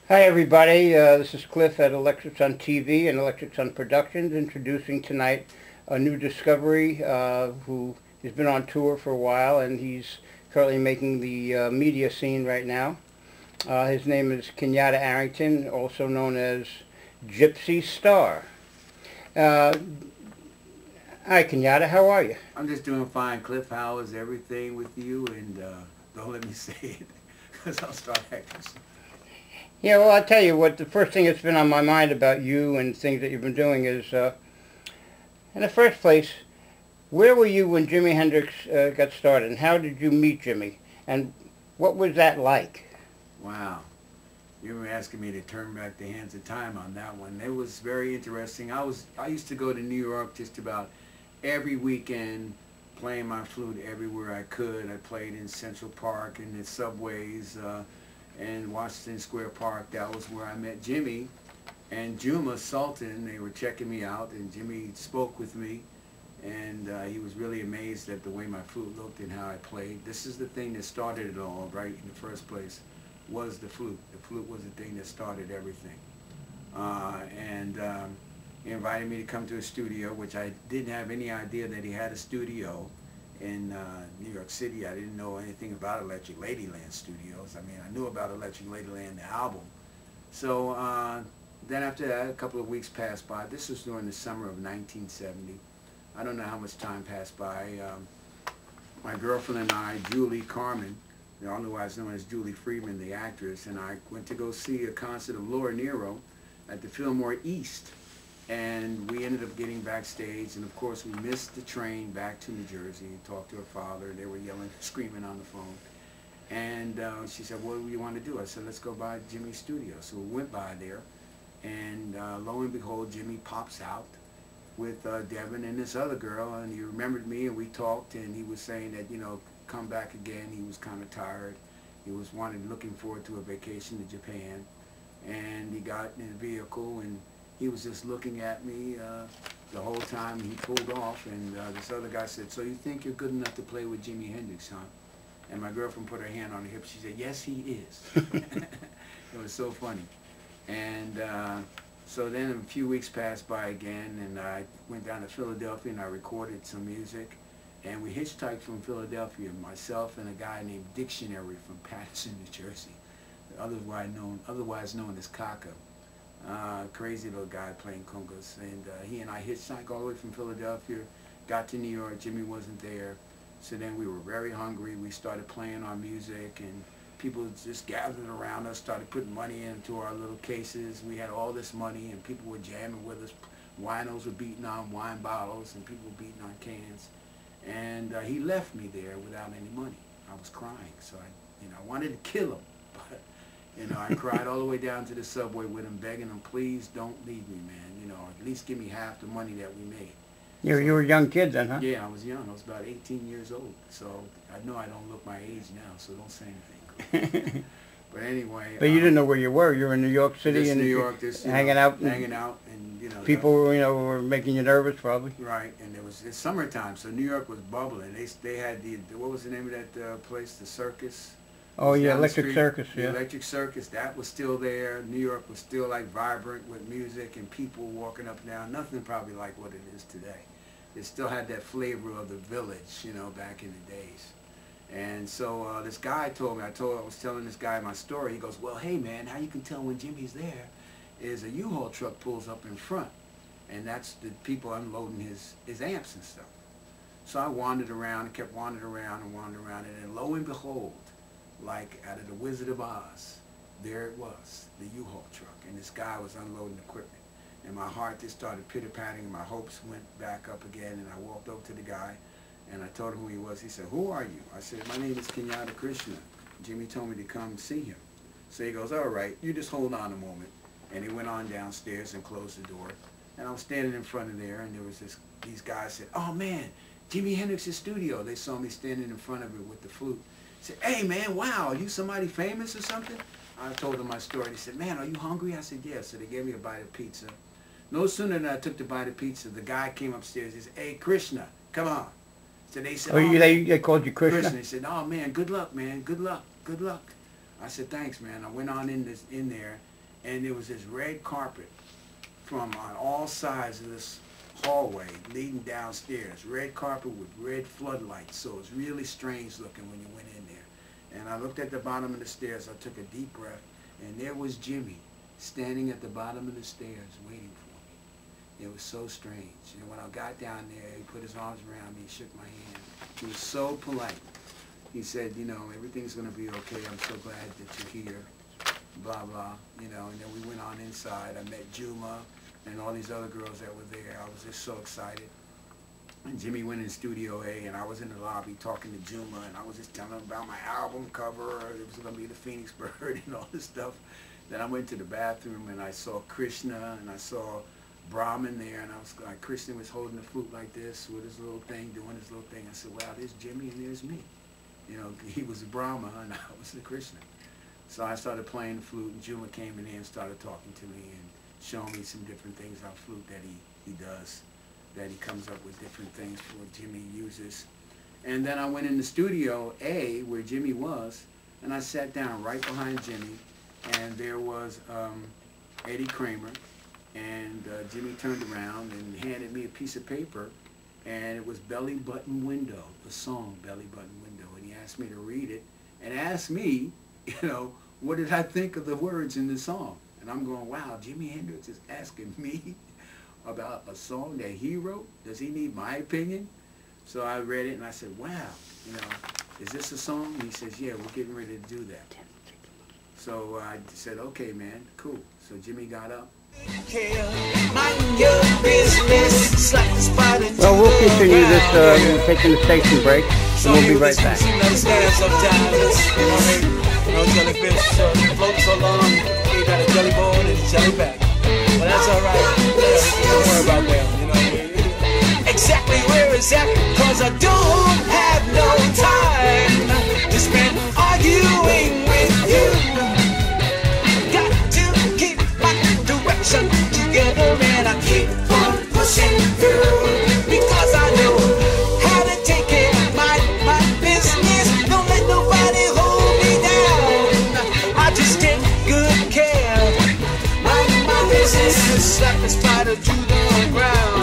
Hi everybody, this is Cliff at Electricsun TV and Electricsun Productions, introducing tonight a new discovery who has been on tour for a while, and he's currently making the media scene right now. His name is KENYATTA ARRINGTON, also known as Gypsy Star. Uh, Hi KENYATTA, how are you? I'm just doing fine, Cliff. How is everything with you? And don't let me say it, because I'll start acting. Yeah, well, I'll tell you what, the first thing that's been on my mind about you and things that you've been doing is, in the first place, where were you when Jimi Hendrix got started, and how did you meet Jimmy, and what was that like? Wow. You were asking me to turn back the hands of time on that one. It was very interesting. I used to go to New York just about every weekend, playing my flute everywhere I could. I played in Central Park and the subways and Washington Square Park. That was where I met Jimmy and Juma Sultan. They were checking me out, and Jimmy spoke with me, and he was really amazed at the way my flute looked and how I played. This is the thing that started it all, right, in the first place, was the flute. The flute was the thing that started everything. He invited me to come to his studio, which I didn't have any idea that he had a studio in New York City. I didn't know anything about Electric Ladyland Studios. I mean, I knew about Electric Ladyland, the album. So then after that, a couple of weeks passed by. This was during the summer of 1970. I don't know how much time passed by. My girlfriend and I, Julie Carmen, otherwise known as Julie Friedman, the actress, and I went to go see a concert of Laura Nyro at the Fillmore East. And we ended up getting backstage, and of course we missed the train back to New Jersey and talked to her father. They were yelling, screaming on the phone. And she said, what do you want to do? I said, let's go by Jimmy's studio. So we went by there, and lo and behold, Jimmy pops out with Devin and this other girl, and he remembered me, and we talked, and he was saying that, you know, come back again. He was kind of tired. He was looking forward to a vacation to Japan, and he got in a vehicle, and he was just looking at me the whole time. He pulled off, and this other guy said, so you think you're good enough to play with Jimi Hendrix, huh? And my girlfriend put her hand on her hip. She said, yes, he is. It was so funny. And so then a few weeks passed by again, and I went down to Philadelphia, and I recorded some music. And we hitchhiked from Philadelphia, myself and a guy named Dictionary from Patterson, New Jersey, otherwise known as Kaka. Crazy little guy playing congas, and he and I hitchhiked all the way from Philadelphia, got to New York. Jimmy wasn't there, so then we were very hungry. We started playing our music, and people just gathered around us, started putting money into our little cases. We had all this money, and people were jamming with us. Winos were beating on wine bottles, and people were beating on cans. And he left me there without any money. I was crying, so I wanted to kill him, but I cried all the way down to the subway with him, begging him, please don't leave me, man. At least give me half the money that we made. You were a young kid then, huh? Yeah, I was young. I was about 18 years old. So I know I don't look my age now, so don't say anything. But anyway. But you didn't know where you were. You were in New York City, and New York, hanging out. Hanging out, and people, were making you nervous, probably. Right, and it's summertime, so New York was bubbling. They had what was the name of that place? The circus. Oh yeah, Electric Circus, yeah. The Electric Circus, that was still there. New York was still like vibrant with music and people walking up and down. Nothing probably like what it is today. It still had that flavor of the village, back in the days. And so this guy told me, I was telling this guy my story. He goes, well, hey man, how you can tell when Jimmy's there is a U-Haul truck pulls up in front, and that's the people unloading his amps and stuff. So I wandered around and kept wandering around, and then lo and behold, like out of the Wizard of Oz, there it was, the U-Haul truck, and this guy was unloading equipment. And my heart just started pitter-patting, and my hopes went back up again, and I walked over to the guy, and I told him who he was. He said, who are you? I said, my name is KENYATTA Krishna. Jimmy told me to come see him. So he goes, all right, you just hold on a moment. And he went on downstairs and closed the door. And I was standing in front of there, and there was these guys said, oh man, Jimi Hendrix's studio. They saw me standing in front of it with the flute. Said, hey man, wow, are you somebody famous or something? I told them my story. They said, man, are you hungry? I said, yeah. So they gave me a bite of pizza. No sooner than I took the bite of pizza, the guy came upstairs. He said, hey, Krishna, come on. So they said, they called you Krishna? Krishna. They said, oh man, good luck, man, good luck, good luck. I said, thanks, man. I went on in there, and there was this red carpet from on all sides of this hallway leading downstairs. Red carpet with red floodlights, so it was really strange looking when you went in there. And I looked at the bottom of the stairs, I took a deep breath, and there was Jimmy standing at the bottom of the stairs waiting for me. It was so strange. And when I got down there, he put his arms around me, shook my hand. He was so polite. He said, you know, everything's going to be okay. I'm so glad that you're here. Blah, blah, you know. And then we went on inside. I met Juma and all these other girls that were there. I was just so excited. And Jimmy went in Studio A, and I was in the lobby talking to Juma, and I was just telling him about my album cover. It was going to be the Phoenix Bird and all this stuff. Then I went to the bathroom, and I saw Krishna, and I saw Brahman there, and I was like, Krishna was holding the flute like this with his little thing, doing his little thing. I said, wow, there's Jimmy and there's me. You know, he was the Brahma, and I was the Krishna. So I started playing the flute, and Juma came in here and started talking to me and showing me some different things on flute that he does, that he comes up with different things for Jimmy uses. And then I went in the Studio A, where Jimmy was, and I sat down right behind Jimmy, and there was Eddie Kramer, and Jimmy turned around and handed me a piece of paper, and it was Belly Button Window, the song Belly Button Window, and he asked me to read it, and asked me, you know, what did I think of the words in the song? And I'm going, wow, Jimi Hendrix is asking me about a song that he wrote? Does he need my opinion? So I read it and I said, wow, you know, is this a song? And he says, yeah, we're getting ready to do that. So I said, okay, man, cool. So Jimmy got up. Well, we'll continue this, we're taking a station break, and we'll be right back. Jellyfish float so long, he got a jelly bone and a jelly back. Well, that's all right. Don't worry about them, you know. Exactly where is that? Cause I don't have no time to spend arguing with you. Got to keep my direction together, and I keep on pushing through because I know how to take care of my business. Don't let nobody hold me down. I just take good care. My business is like a spider to the ground.